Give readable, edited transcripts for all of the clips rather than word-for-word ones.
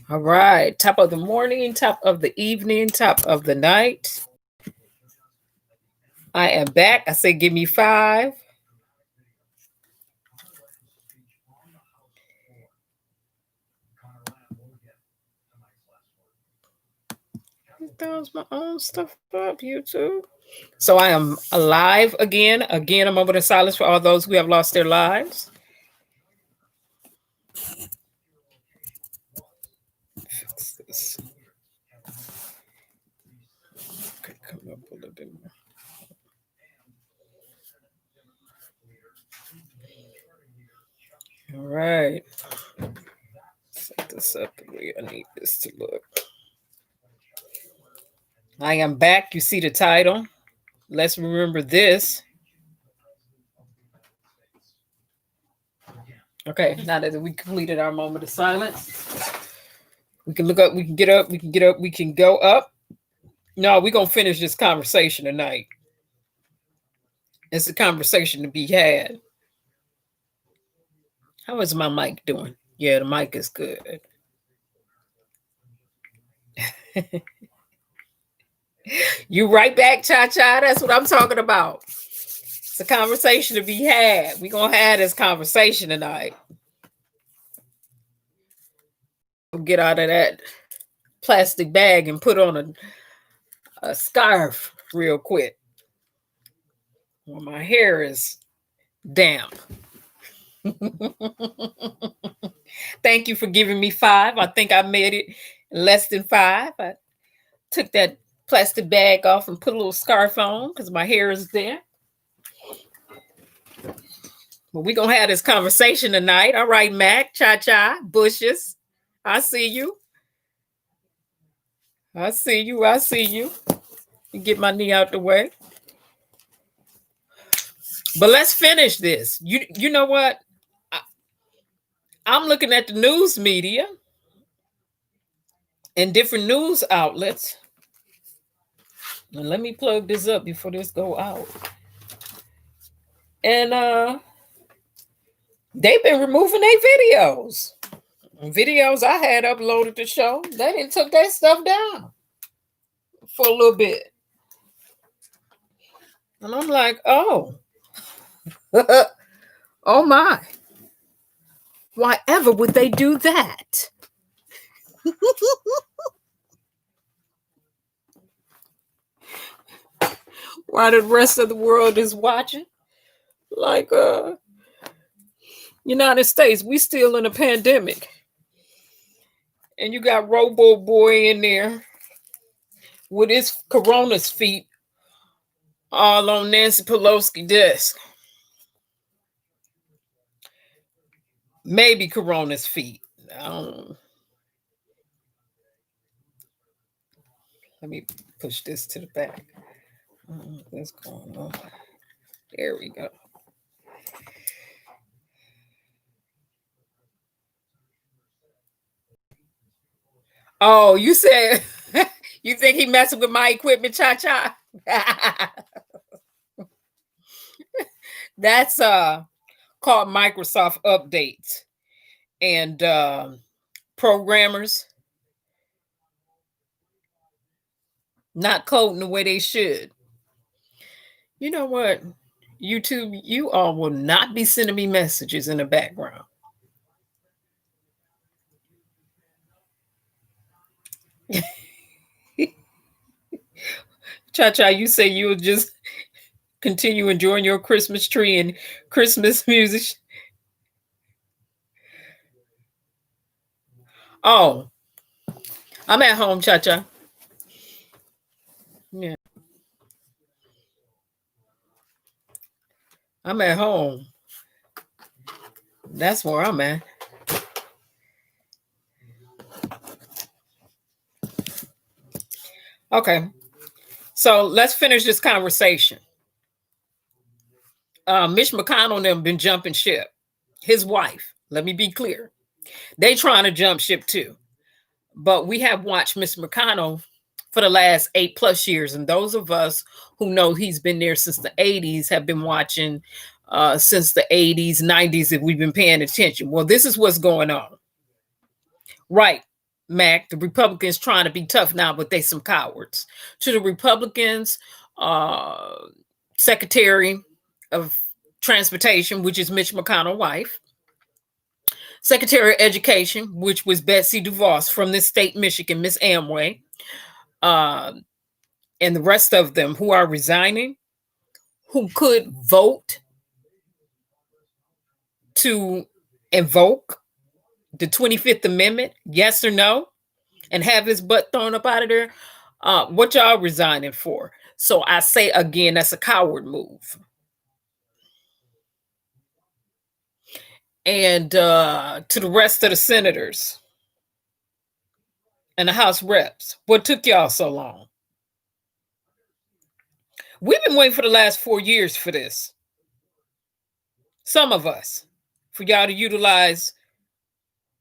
All right. Top of the morning, top of the evening, top of the night. I am back. I say, give me 5. Throws my own stuff up, YouTube. So I am alive again. Again, a moment of silence for all those who have lost their lives. Fix this. Okay, come up a little bit more. All right. Set this up the way I need this to look. I am back. You see the title. Let's remember this. Okay, now that we completed our moment of silence, we can look up, we can get up, we can get up, we can go up. No, we're going to finish this conversation tonight. It's a conversation to be had. How is my mic doing? Yeah, the mic is good. You right back, Cha-Cha. That's what I'm talking about. It's a conversation to be had. We're going to have this conversation tonight. Get out of that plastic bag and put on a scarf real quick. Well, my hair is damp. Thank you for giving me 5. I think I made it less than 5. I took that plastic bag off and put a little scarf on because my hair is there. Well, we're going to have this conversation tonight. All right, Mac, Cha-Cha, Bushes. I see you. I see you. I see you. Get my knee out the way. But let's finish this. You know what? I'm looking at the news media and different news outlets. And let me plug this up before this go out. And they've been removing their videos. Videos I had uploaded to show. They didn't took that stuff down for a little bit. And I'm like, oh. Oh my. Why ever would they do that? While the rest of the world is watching. Like United States, we still in a pandemic. And you got Robo Boy in there with his Corona's feet all on Nancy Pelosi's desk. Maybe Corona's feet. I don't know. Let me push this to the back. What's going on? There we go. Oh, you said you think he messing with my equipment, Cha-Cha? That's called Microsoft updates and programmers not coding the way they should. You know what? YouTube, you all will not be sending me messages in the background. Cha-Cha, you say you'll just continue enjoying your Christmas tree and Christmas music. Oh, I'm at home, Cha-Cha. Yeah. I'm at home. That's where I'm at. Okay. So let's finish this conversation. Mitch McConnell and them been jumping ship. His wife, let me be clear. They trying to jump ship too. But we have watched Mr. McConnell for the last 8+ years. And those of us who know he's been there since the 80s have been watching since the 80s, 90s, if we've been paying attention. Well, this is what's going on. Right. Mac, the Republicans trying to be tough now, but they some cowards. To the Republicans, uh, Secretary of Transportation, which is Mitch McConnell's wife, Secretary of Education, which was Betsy DeVos from this state, Michigan, Miss Amway, uh, and the rest of them who are resigning, who could vote to invoke the 25th Amendment, yes or no, and have his butt thrown up out of there. What y'all resigning for? So I say again, that's a coward move. And to the rest of the senators and the House reps, what took y'all so long? We've been waiting for the last 4 years for this. Some of us, for y'all to utilize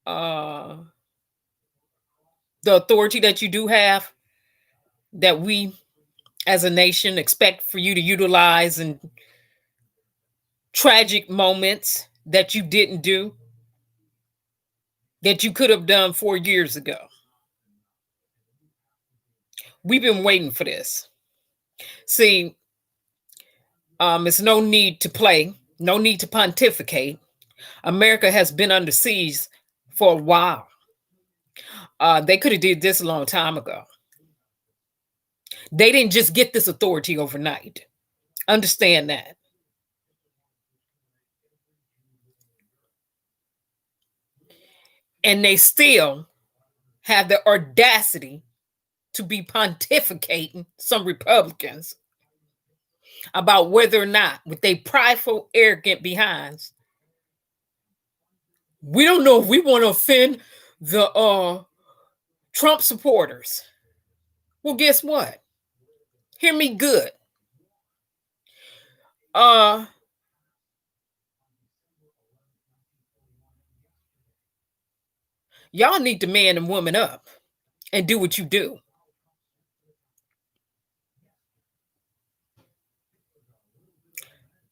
the authority that you do have, that we as a nation expect for you to utilize in tragic moments that you didn't do, that you could have done 4 years ago. We've been waiting for this. See, it's no need to play, no need to pontificate. America has been under siege for a while. They could have did this a long time ago. They didn't just get this authority overnight. Understand that. And they still have the audacity to be pontificating some Republicans about whether or not, with their prideful, arrogant behinds, we don't know if we want to offend the Trump supporters. Well, guess what? Hear me good. Y'all need to man and woman up and do what you do.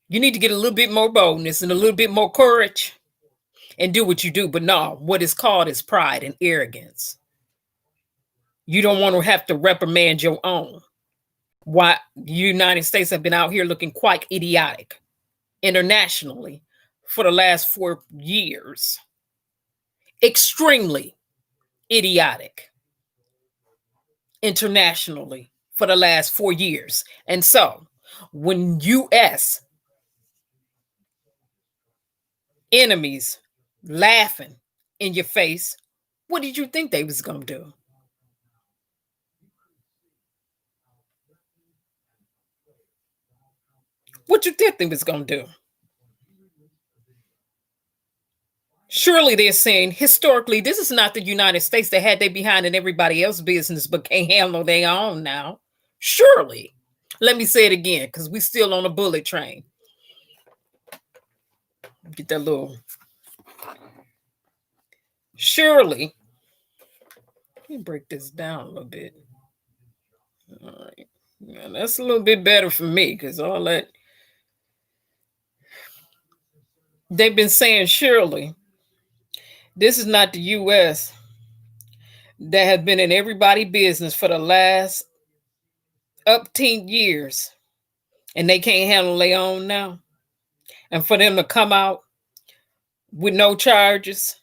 You need to get a little bit more boldness and a little bit more courage and do what you do. But no, what is called is pride and arrogance. You don't want to have to reprimand your own. Why the United States have been out here looking quite idiotic internationally for the last 4 years. Extremely idiotic internationally for the last 4 years. And so when US enemies laughing in your face, what did you think they was going to do? What you think they was going to do? Surely they're saying, historically, this is not the United States that had they behind in everybody else's business but can't handle their own now. Surely. Let me say it again, because we still on a bullet train. Get that little. Surely. Let me break this down a little bit. All right. Yeah, that's a little bit better for me, because all that. They've been saying, surely, this is not the US that have been in everybody's business for the last up 10 years, and they can't handle their own now. And for them to come out with no charges,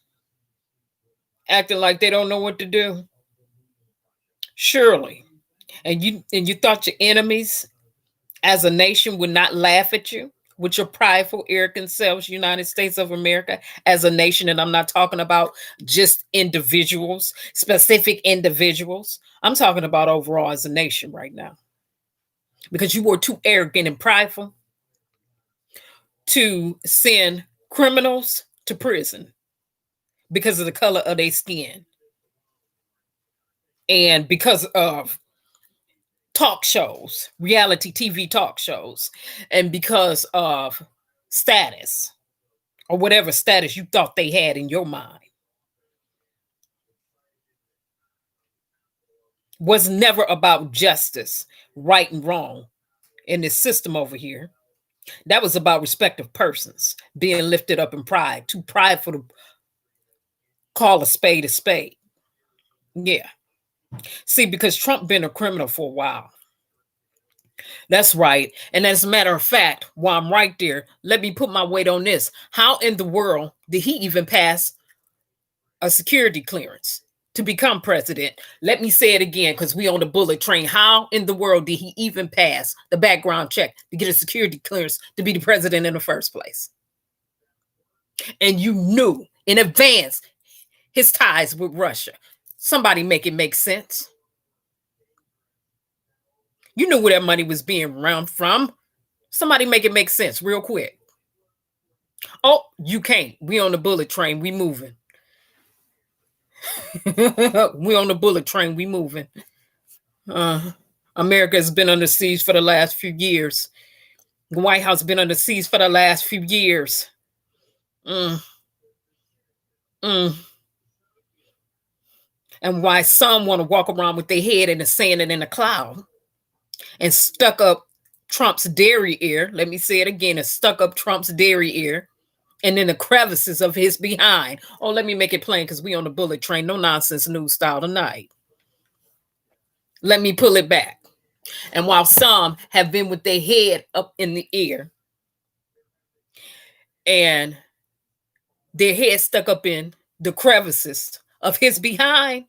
acting like they don't know what to do. Surely. And you thought your enemies as a nation would not laugh at you with your prideful, arrogant selves, United States of America, as a nation. And I'm not talking about just individuals, specific individuals. I'm talking about overall as a nation right now. Because you were too arrogant and prideful to send criminals to prison because of the color of their skin and because of talk shows, reality TV talk shows, and because of status or whatever status you thought they had in your mind. Was never about justice, right and wrong in this system over here. That was about respect of persons being lifted up in pride, too prideful to call a spade a spade. Yeah. See, because Trump been a criminal for a while. That's right. And as a matter of fact, while I'm right there, let me put my weight on this. How in the world did he even pass a security clearance to become president? Let me say it again because we on the bullet train. How in the world did he even pass the background check to get a security clearance to be the president in the first place? And you knew in advance his ties with Russia. Somebody make it make sense. You knew where that money was being run from. Somebody make it make sense real quick. Oh, you can't. We on the bullet train. We moving. We on the bullet train. We moving. America has been under siege for the last few years. The White House has been under siege for the last few years. Mm, mm. And why some want to walk around with their head in the sand and in the cloud and stuck up Trump's dairy ear. Let me say it again, and stuck up Trump's dairy ear and in the crevices of his behind. Oh, let me make it plain because we on the bullet train. No nonsense news style tonight. Let me pull it back. And while some have been with their head up in the air and their head stuck up in the crevices of his behind,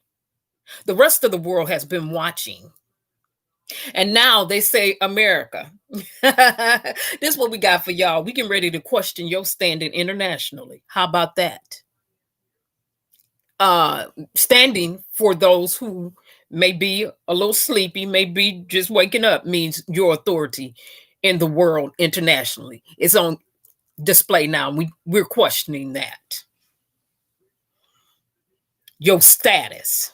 the rest of the world has been watching. And now they say, America, this is what we got for y'all. We getting ready to question your standing internationally. How about that? Standing for those who may be a little sleepy, may be just waking up, means your authority in the world internationally. It's on display now. We're questioning that. Your status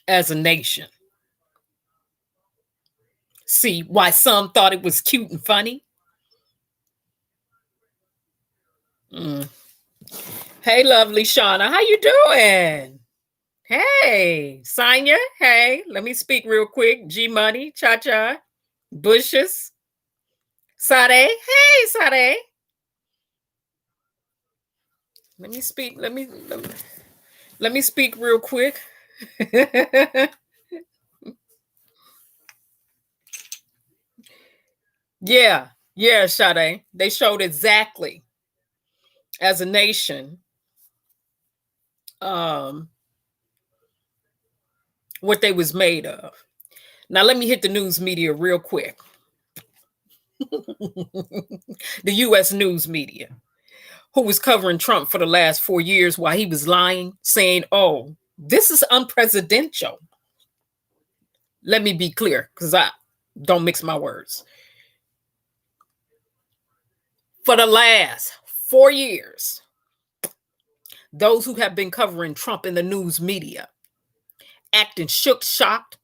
as a nation. See why some thought it was cute and funny? Mm. Hey, lovely Shauna, how you doing? Hey, Sonia. Hey, let me speak real quick. G Money, Cha Cha, Bushes, Sade. Hey, Sade. Let me speak. Let me speak real quick. Yeah, yeah, Sade. They showed exactly as a nation what they was made of. Now let me hit the news media real quick. The US news media, who was covering Trump for the last 4 years while he was lying, saying, oh, this is unprecedented. Let me be clear, because I don't mix my words. For the last 4 years, those who have been covering Trump in the news media, acting shook, shocked,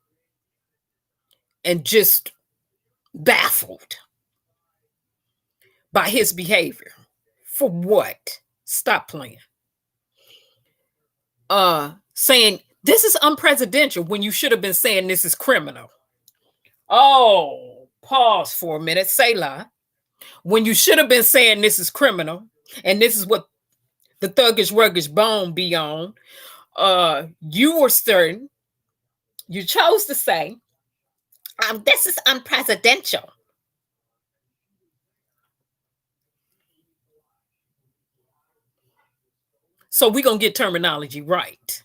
and just baffled by his behavior. For what? Stop playing. Saying this is unprecedented when you should have been saying this is criminal. Oh, pause for a minute. Selah. When you should have been saying this is criminal, and this is what the thuggish ruggish bone be on, you were certain, you chose to say, this is unprecedented. So we're going to get terminology right.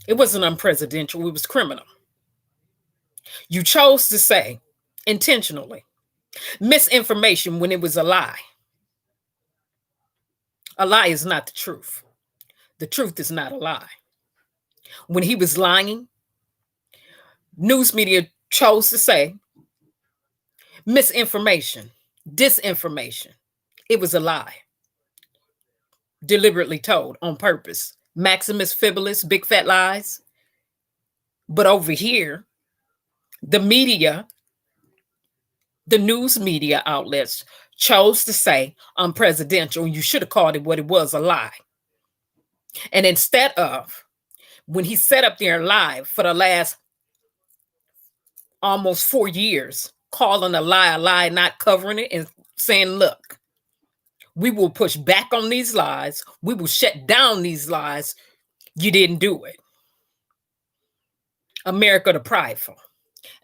It wasn't unprecedented, it was criminal. You chose to say intentionally misinformation when it was a lie. A lie is not the truth. The truth is not a lie. When he was lying, news media chose to say misinformation, disinformation. It was a lie. Deliberately told on purpose. Maximus Fibulus, big fat lies. But over here, the media, the news media outlets chose to say unprecedented. You should have called it what it was, a lie. And instead of, when he sat up there live for the last almost 4 years, calling a lie, not covering it and saying, look, we will push back on these lies. We will shut down these lies. You didn't do it. America the prideful.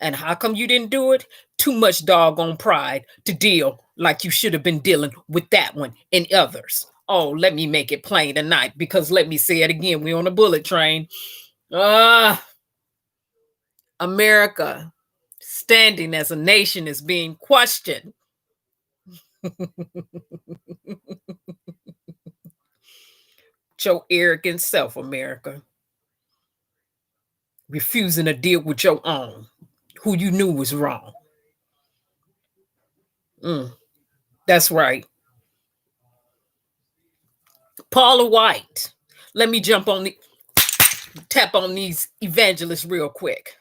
And how come you didn't do it? Too much doggone pride to deal like you should have been dealing with that one and others. Oh, let me make it plain tonight, because let me say it again. We're on a bullet train. America standing as a nation is being questioned. Your arrogant self, America. Refusing to deal with your own, who you knew was wrong. That's right. Paula White. Let me tap on these evangelists real quick.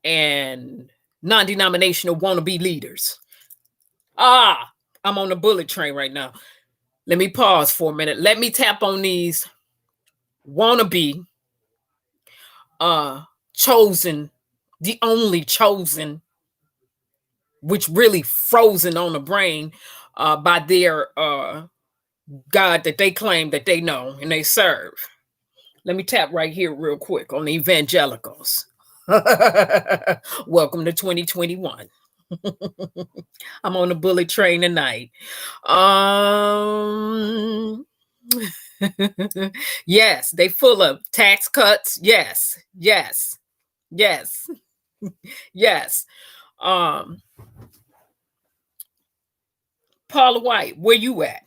And non-denominational wannabe leaders. I'm on the bullet train right now. Let me pause for a minute. Let me tap on these wannabe chosen, the only chosen, which really frozen on the brain by their God that they claim that they know and they serve. Let me tap right here real quick on the evangelicals. Welcome to 2021. I'm on the bullet train tonight. Yes, they full of tax cuts. Yes. Yes. Paula White, where you at?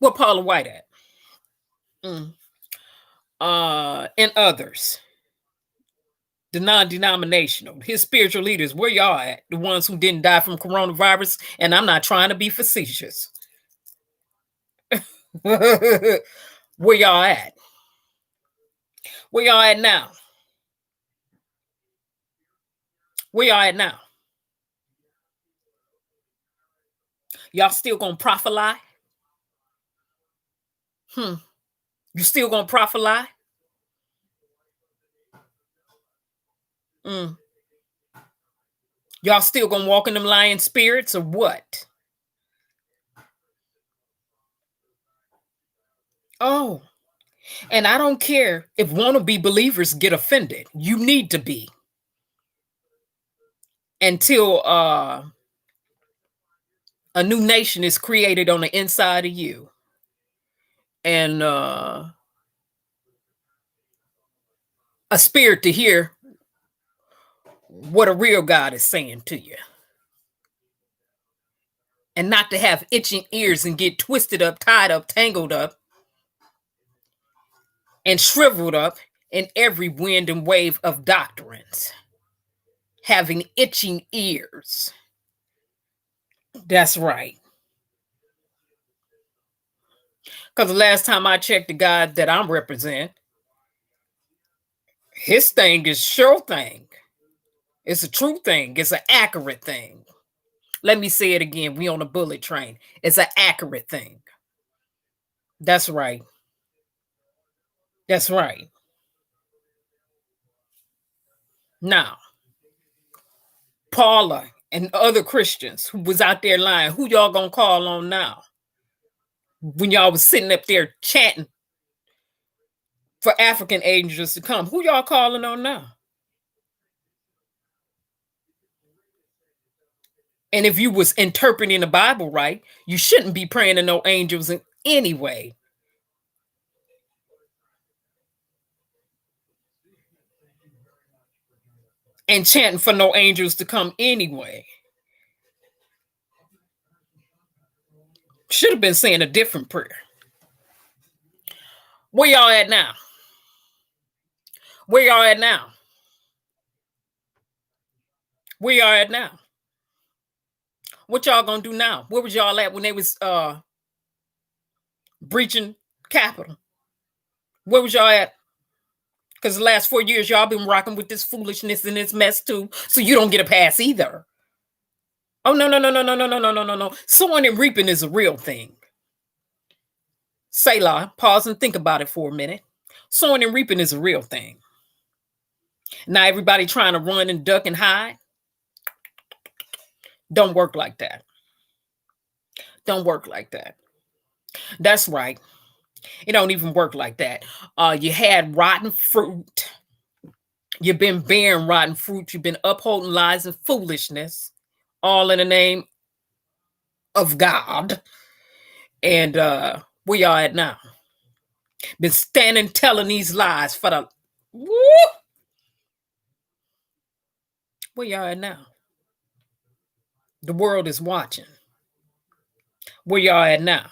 Where Paula White at? And others, the non-denominational, his spiritual leaders, where y'all at? The ones who didn't die from coronavirus. And I'm not trying to be facetious. Where y'all at? Where y'all at now? Where y'all at now? Y'all still gonna prophet? You still gonna prophet? Y'all still gonna walk in them lion spirits or what? Oh, and I don't care if wannabe believers get offended. You need to be. Until a new nation is created on the inside of you. And a spirit to hear what a real God is saying to you. And not to have itching ears and get twisted up, tied up, tangled up, and shriveled up in every wind and wave of doctrines. Having itching ears. That's right. Because the last time I checked the God that I'm representing, his thing is sure thing. It's a true thing. It's an accurate thing. Let me say it again. We on a bullet train. It's an accurate thing. That's right. That's right. Now, Paula and other Christians who was out there lying, who y'all gonna call on now? When y'all was sitting up there chanting for African angels to come, who y'all calling on now? And if you was interpreting the Bible right, you shouldn't be praying to no angels in any way. And chanting for no angels to come anyway. Should have been saying a different prayer. Where y'all at now? Where y'all at now? Where y'all at now? What y'all gonna do now? Where was y'all at when they was breaching Capitol? Where was y'all at? Because the last 4 years y'all been rocking with this foolishness and this mess too, so you don't get a pass either. Oh no. Sowing and reaping is a real thing. Selah, pause and think about it for a minute. Sowing and reaping is a real thing. Now everybody trying to run and duck and hide. Don't work like that. Don't work like that. That's right. It don't even work like that. You had rotten fruit. You've been bearing rotten fruit. You've been upholding lies and foolishness, all in the name of God. And where y'all at now? Been standing telling these lies for the woo. Where y'all at now? The world is watching. Where y'all at now?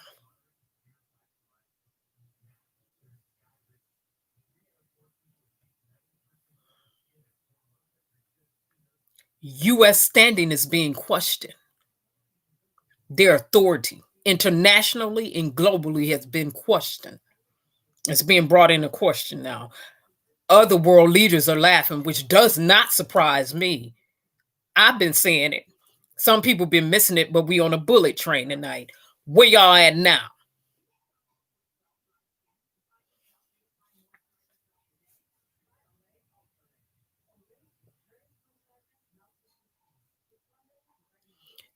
U.S. standing is being questioned. Their authority internationally and globally has been questioned. It's being brought into question now. Other world leaders are laughing, which does not surprise me. I've been saying it. Some people been missing it, but we on a bullet train tonight. Where y'all at now?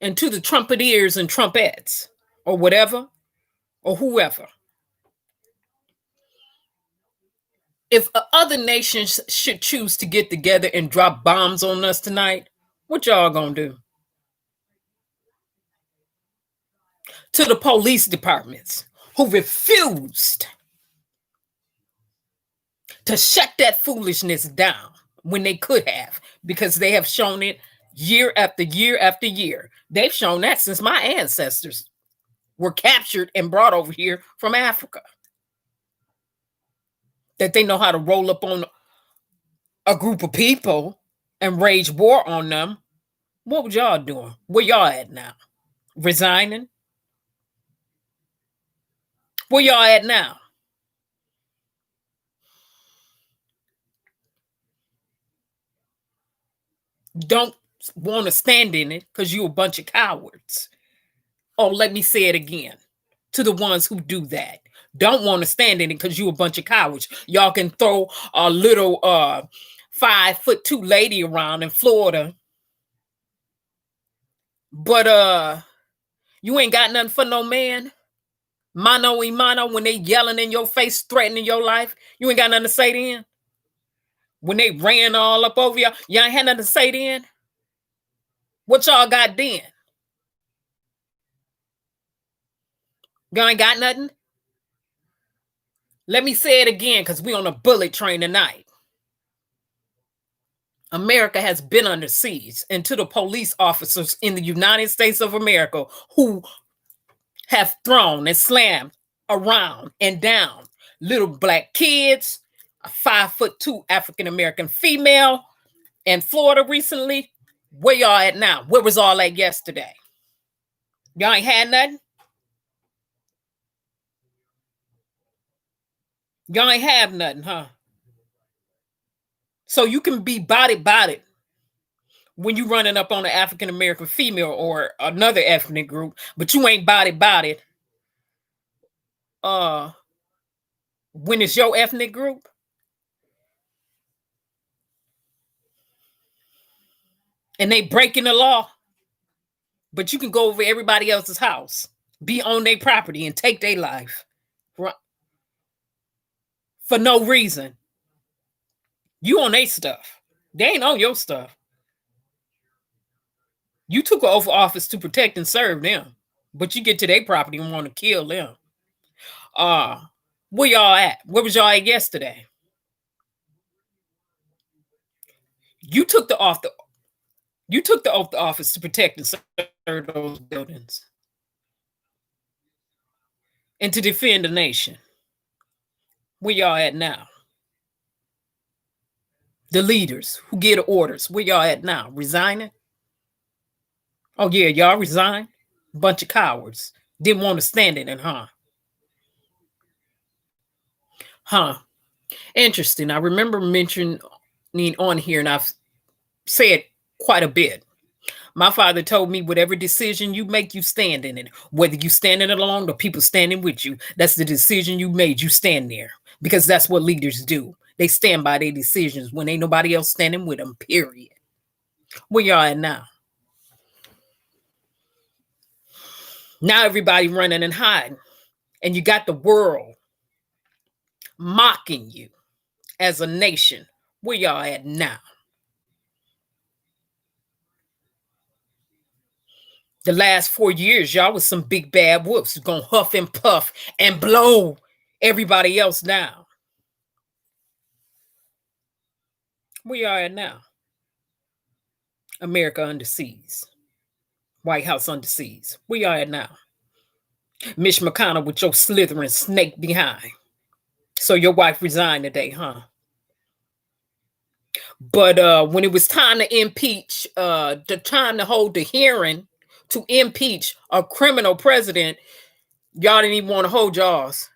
And to the trumpeteers and trumpettes, or whatever, or whoever, if other nations should choose to get together and drop bombs on us tonight, what y'all gonna do? To the police departments who refused to shut that foolishness down when they could have, because they have shown it year after year after year. They've shown that since my ancestors were captured and brought over here from Africa, that they know how to roll up on a group of people and wage war on them. What was y'all doing? Where y'all at now? Resigning? Where y'all at now? Don't want to stand in it because you a bunch of cowards. Oh, let me say it again. To the ones who do that. Don't want to stand in it because you a bunch of cowards. Y'all can throw a little 5'2" lady around in Florida. But you ain't got nothing for no man. Mano y mano, when they yelling in your face, threatening your life, you ain't got nothing to say then. When they ran all up over y'all, y'all ain't had nothing to say then. What y'all got then? Y'all ain't got nothing? Let me say it again, because we on a bullet train tonight. America has been under siege, and to the police officers in the United States of America who have thrown and slammed around and down little black kids, a 5'2" African American female in Florida recently. Where y'all at now? Where was all that yesterday? Y'all ain't had nothing? Y'all ain't have nothing, huh? So you can be body when you running up on an African American female or another ethnic group, but you ain't body uh when it's your ethnic group. And they breaking the law, but you can go over everybody else's house, be on their property, and take their life for no reason. You on their stuff. They ain't on your stuff. You took an oath of office to protect and serve them, but you get to their property and want to kill them. Uh, where y'all at? Where was y'all at yesterday? You took the oath. You took the oath of office to protect and serve those buildings and to defend the nation. Where y'all at now? The leaders who get orders. Where y'all at now? Resigning? Oh yeah, y'all resigned? Bunch of cowards. Didn't want to stand in it, huh? Huh. Interesting. I remember mentioning on here, and I've said quite a bit. My father told me whatever decision you make, you stand in it. Whether you standing alone or people standing with you, that's the decision you made. You stand there because that's what leaders do. They stand by their decisions when ain't nobody else standing with them, period. Where y'all at now? Now everybody running and hiding. and you got the world mocking you as a nation. Where y'all at now? The last 4 years, y'all was some big bad wolves gonna huff and puff and blow everybody else down. Where y'all at now? America under siege. White House under siege. Where y'all at now? Mitch McConnell with your slithering snake behind. So your wife resigned today, huh? But when it was time to impeach, the time to hold the hearing to impeach a criminal president, y'all didn't even want to hold y'all's.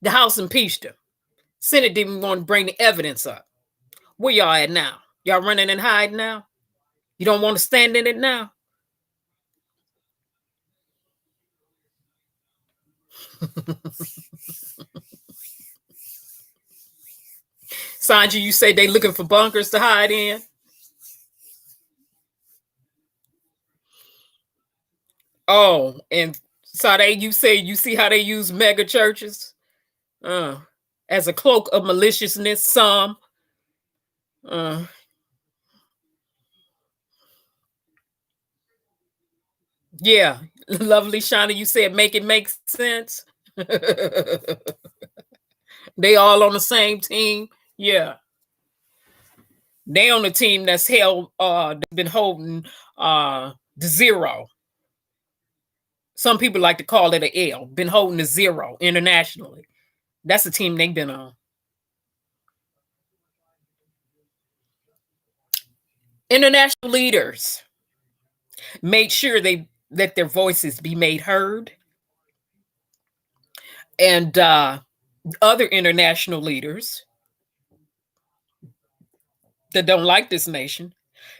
The House impeached him. Senate didn't even want to bring the evidence up. Where y'all at now? Y'all running and hiding now? You don't want to stand in it now? Sanji, you say they looking for bunkers to hide in? Oh, and Sade, you say you see how they use mega churches as a cloak of maliciousness. Some, yeah, lovely Shauna, you said make it make sense. They all on the same team. Yeah, they on the team that's held. Been holding the zero. Some people like to call it an L. Been holding the zero internationally. That's the team they've been on. International leaders made sure they let their voices be made heard. And other international leaders that don't like this nation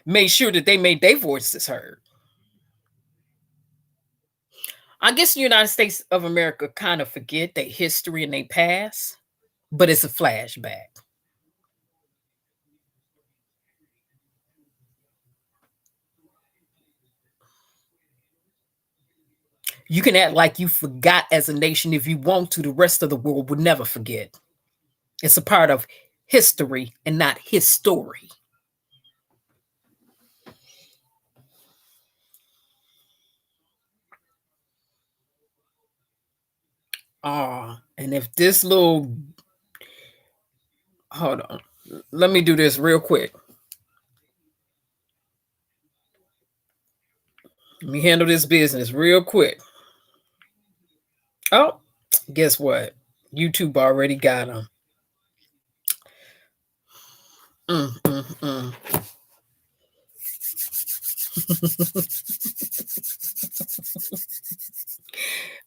made sure that they made their voices heard. I guess the United States of America kind of forget their history and their past, but it's a flashback. You can act like you forgot as a nation if you want to. The rest of the world would never forget. It's a part of history and not his story. And if this little, hold on, let me do this real quick. Let me handle this business real quick. Oh, guess what? YouTube already got them.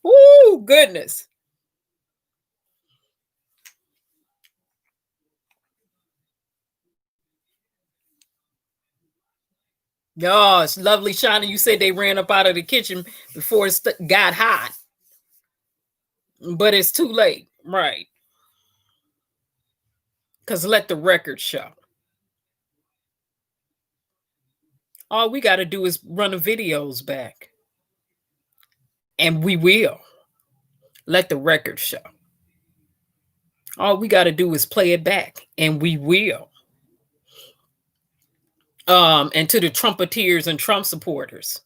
Ooh, goodness. Oh, it's lovely, Shauna. You said they ran up out of the kitchen before it got hot. But it's too late. Right. Because let the record show. All we got to do is run the videos back. And we will. Let the record show. All we got to do is play it back. And we will. And to the Trumpeteers and Trump supporters,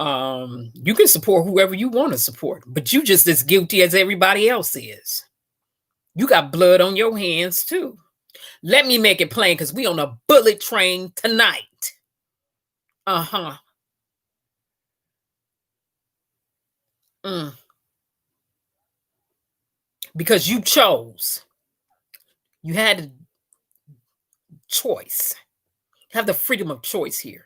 you can support whoever you want to support, but you just as guilty as everybody else is. You got blood on your hands too. Let me make it plain, because we on a bullet train tonight. Because you chose. You had a choice. You have the freedom of choice here.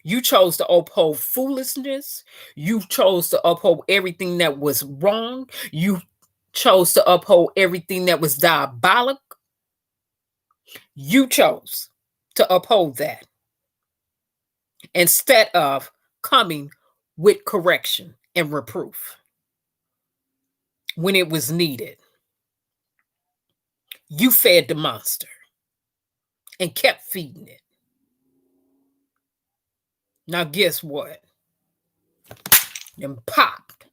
You chose to uphold foolishness. You chose to uphold everything that was wrong. You chose to uphold everything that was diabolic. You chose to uphold that instead of coming with correction and reproof when it was needed. You fed the monster and kept feeding it. Now, guess what? Them popped.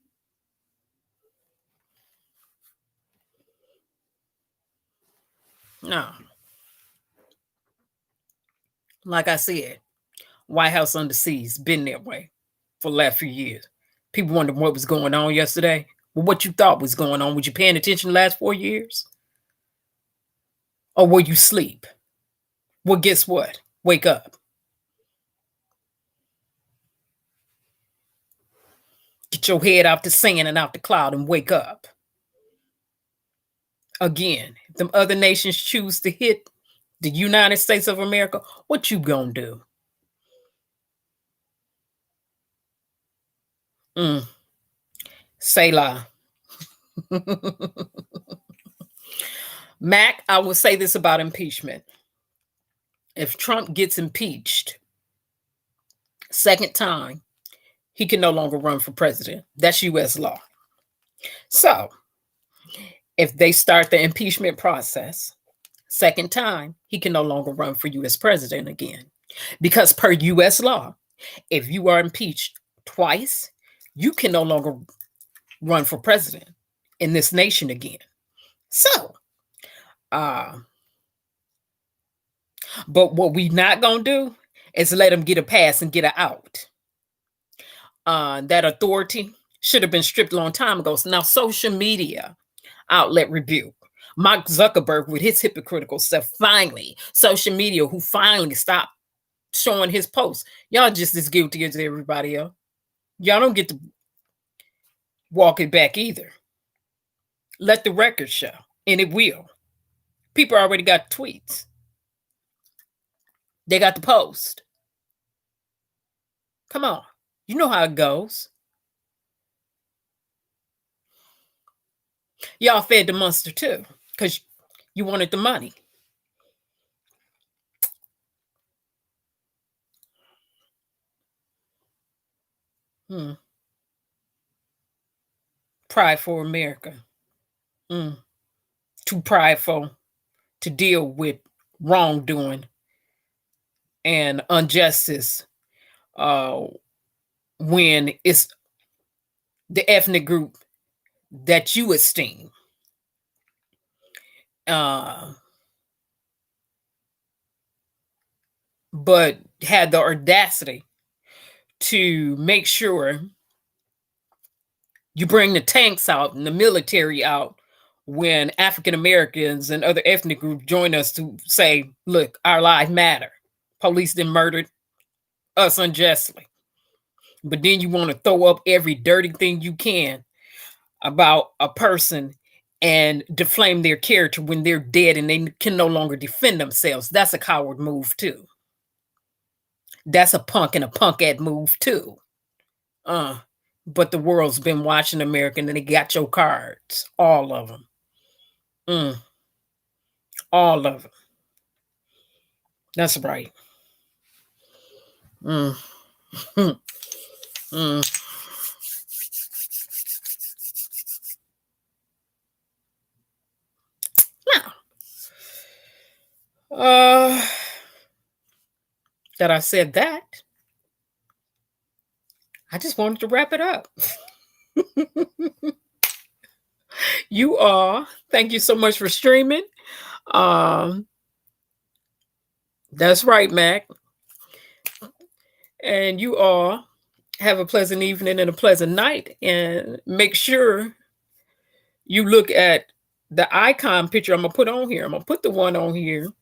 No, like I said, White House under siege been that way for the last few years. People wonder what was going on yesterday. Well, what you thought was going on? Was you paying attention the last 4 years? Or were you asleep? Well, guess what? Wake up. Get your head out the sand and out the cloud and wake up. Again, if them other nations choose to hit the United States of America, what you gonna do? Selah. Mac, I will say this about impeachment. If Trump gets impeached second time, he can no longer run for president. That's U.S. law. So, if they start the impeachment process second time, he can no longer run for U.S. president again. Because per U.S. law, if you are impeached twice, you can no longer run for president in this nation again. So, but what we not gonna do is let him get a pass and get an out. That authority should have been stripped a long time ago. So now social media outlet rebuke. Mark Zuckerberg with his hypocritical stuff. Finally, social media who finally stopped showing his posts. Y'all just as guilty as everybody else. Y'all don't get to walk it back either. Let the record show, and it will. People already got the tweets. They got the post. Come on. You know how it goes. Y'all fed the monster too, because you wanted the money. Prideful America. Too prideful to deal with wrongdoing and injustice when it's the ethnic group that you esteem. But had the audacity to make sure you bring the tanks out and the military out when African Americans and other ethnic groups join us to say, look, our lives matter. Police then murdered us unjustly. But then you want to throw up every dirty thing you can about a person and deflame their character when they're dead and they can no longer defend themselves. That's a coward move too. That's a punk and a punkette move too. But the world's been watching America and they got your cards. All of them. All of them. That's right. Now, that I said that, I just wanted to wrap it up. You all, thank you so much for streaming. That's right, Mac. And you all have a pleasant evening and a pleasant night. And make sure you look at the icon picture I'm going to put on here. I'm going to put the one on here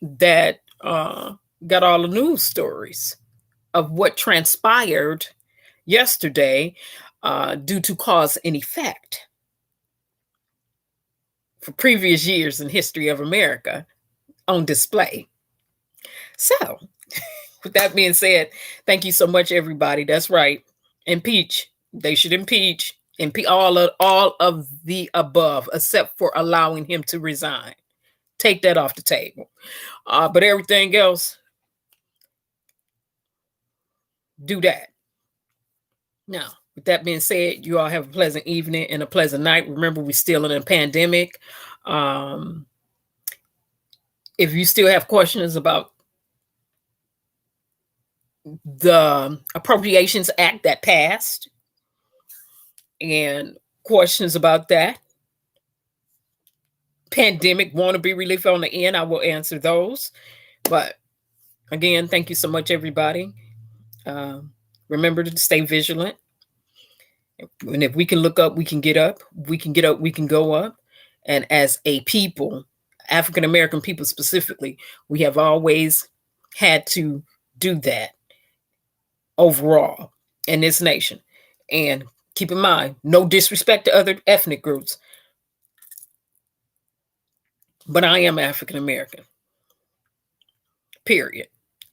that got all the news stories of what transpired yesterday due to cause and effect for previous years in history of America on display. So, with that being said, thank you so much, everybody. That's right. Impeach. They should impeach. All of the above, except for allowing him to resign. Take that off the table. But everything else, do that. Now, with that being said, you all have a pleasant evening and a pleasant night. Remember, we're still in a pandemic. If you still have questions about the Appropriations Act that passed and questions about that, pandemic wannabe relief on the end, I will answer those. But again, thank you so much, everybody. Remember to stay vigilant. And if we can look up, we can get up. We can get up, we can go up. And as a people, African American people specifically, we have always had to do that overall in this nation. And keep in mind, no disrespect to other ethnic groups, but I am African American, period.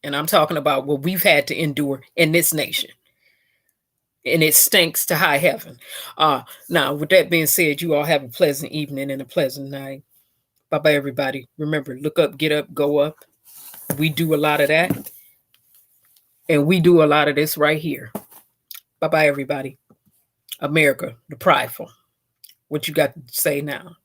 And I'm talking about what we've had to endure in this nation. And it stinks to high heaven. Now, with that being said, you all have a pleasant evening and a pleasant night. Bye-bye, everybody. Remember, look up, get up, go up. We do a lot of that. And we do a lot of this right here. Bye-bye, everybody. America, the prideful. What you got to say now?